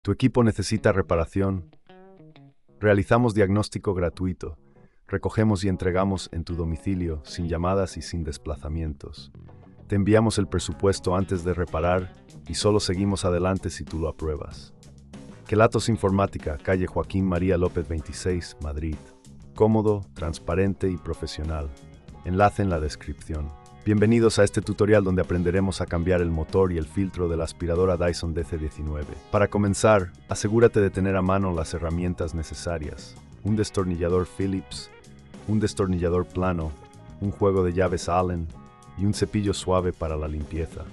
Tu equipo necesita reparación. Realizamos diagnóstico gratuito. Recogemos y entregamos en tu domicilio, sin llamadas y sin desplazamientos. Te enviamos el presupuesto antes de reparar y solo seguimos adelante si tú lo apruebas. Kelatos Informática, calle Joaquín María López 26, Madrid. Cómodo, transparente y profesional. Enlace en la descripción. Bienvenidos a este tutorial donde aprenderemos a cambiar el motor y el filtro de la aspiradora Dyson DC19. Para comenzar, asegúrate de tener a mano las herramientas necesarias. Un destornillador Phillips, un destornillador plano, un juego de llaves Allen y un cepillo suave para la limpieza.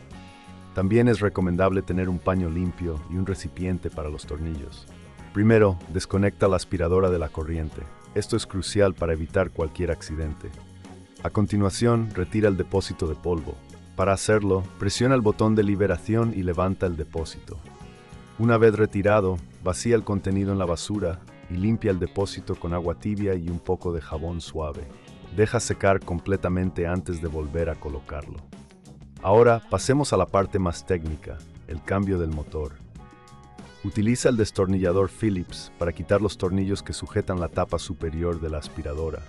También es recomendable tener un paño limpio y un recipiente para los tornillos. Primero, desconecta la aspiradora de la corriente. Esto es crucial para evitar cualquier accidente. A continuación, retira el depósito de polvo. Para hacerlo, presiona el botón de liberación y levanta el depósito. Una vez retirado, vacía el contenido en la basura y limpia el depósito con agua tibia y un poco de jabón suave. Deja secar completamente antes de volver a colocarlo. Ahora, pasemos a la parte más técnica, el cambio del motor. Utiliza el destornillador Phillips para quitar los tornillos que sujetan la tapa superior de la aspiradora.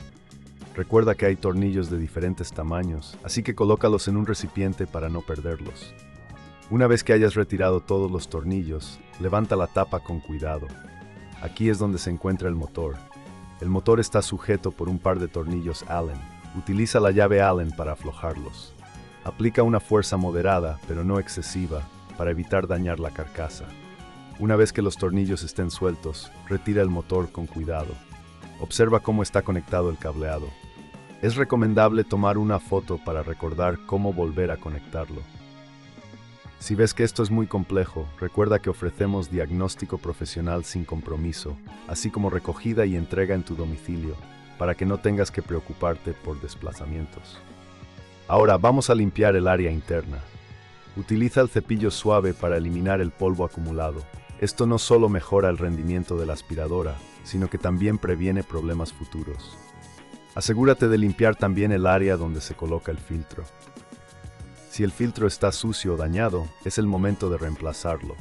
Recuerda que hay tornillos de diferentes tamaños, así que colócalos en un recipiente para no perderlos. Una vez que hayas retirado todos los tornillos, levanta la tapa con cuidado. Aquí es donde se encuentra el motor. El motor está sujeto por un par de tornillos Allen. Utiliza la llave Allen para aflojarlos. Aplica una fuerza moderada, pero no excesiva, para evitar dañar la carcasa. Una vez que los tornillos estén sueltos, retira el motor con cuidado. Observa cómo está conectado el cableado. Es recomendable tomar una foto para recordar cómo volver a conectarlo. Si ves que esto es muy complejo, recuerda que ofrecemos diagnóstico profesional sin compromiso, así como recogida y entrega en tu domicilio, para que no tengas que preocuparte por desplazamientos. Ahora vamos a limpiar el área interna. Utiliza el cepillo suave para eliminar el polvo acumulado. Esto no solo mejora el rendimiento de la aspiradora, sino que también previene problemas futuros. Asegúrate de limpiar también el área donde se coloca el filtro. Si el filtro está sucio o dañado, es el momento de reemplazarlo.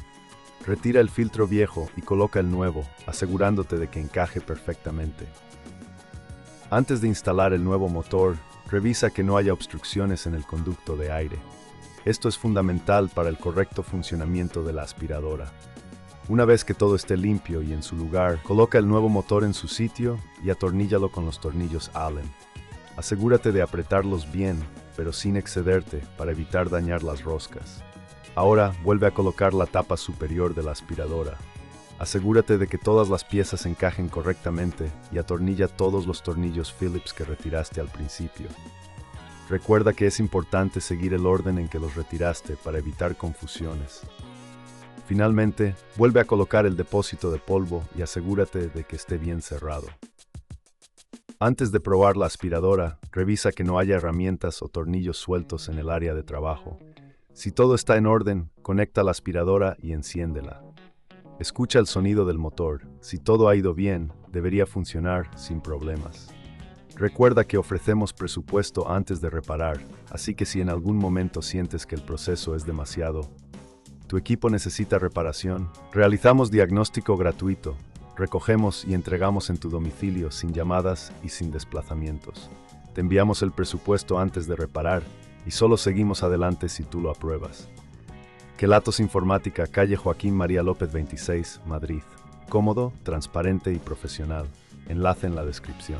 Retira el filtro viejo y coloca el nuevo, asegurándote de que encaje perfectamente. Antes de instalar el nuevo motor, revisa que no haya obstrucciones en el conducto de aire. Esto es fundamental para el correcto funcionamiento de la aspiradora. Una vez que todo esté limpio y en su lugar, coloca el nuevo motor en su sitio y atorníllalo con los tornillos Allen. Asegúrate de apretarlos bien, pero sin excederte para evitar dañar las roscas. Ahora, vuelve a colocar la tapa superior de la aspiradora. Asegúrate de que todas las piezas encajen correctamente y atornilla todos los tornillos Phillips que retiraste al principio. Recuerda que es importante seguir el orden en que los retiraste para evitar confusiones. Finalmente, vuelve a colocar el depósito de polvo y asegúrate de que esté bien cerrado. Antes de probar la aspiradora, revisa que no haya herramientas o tornillos sueltos en el área de trabajo. Si todo está en orden, conecta la aspiradora y enciéndela. Escucha el sonido del motor. Si todo ha ido bien, debería funcionar sin problemas. Recuerda que ofrecemos presupuesto antes de reparar, así que si en algún momento sientes que el proceso es demasiado, tu equipo necesita reparación, realizamos diagnóstico gratuito. Recogemos y entregamos en tu domicilio sin llamadas y sin desplazamientos. Te enviamos el presupuesto antes de reparar y solo seguimos adelante si tú lo apruebas. Kelatos Informática, calle Joaquín María López 26, Madrid. Cómodo, transparente y profesional. Enlace en la descripción.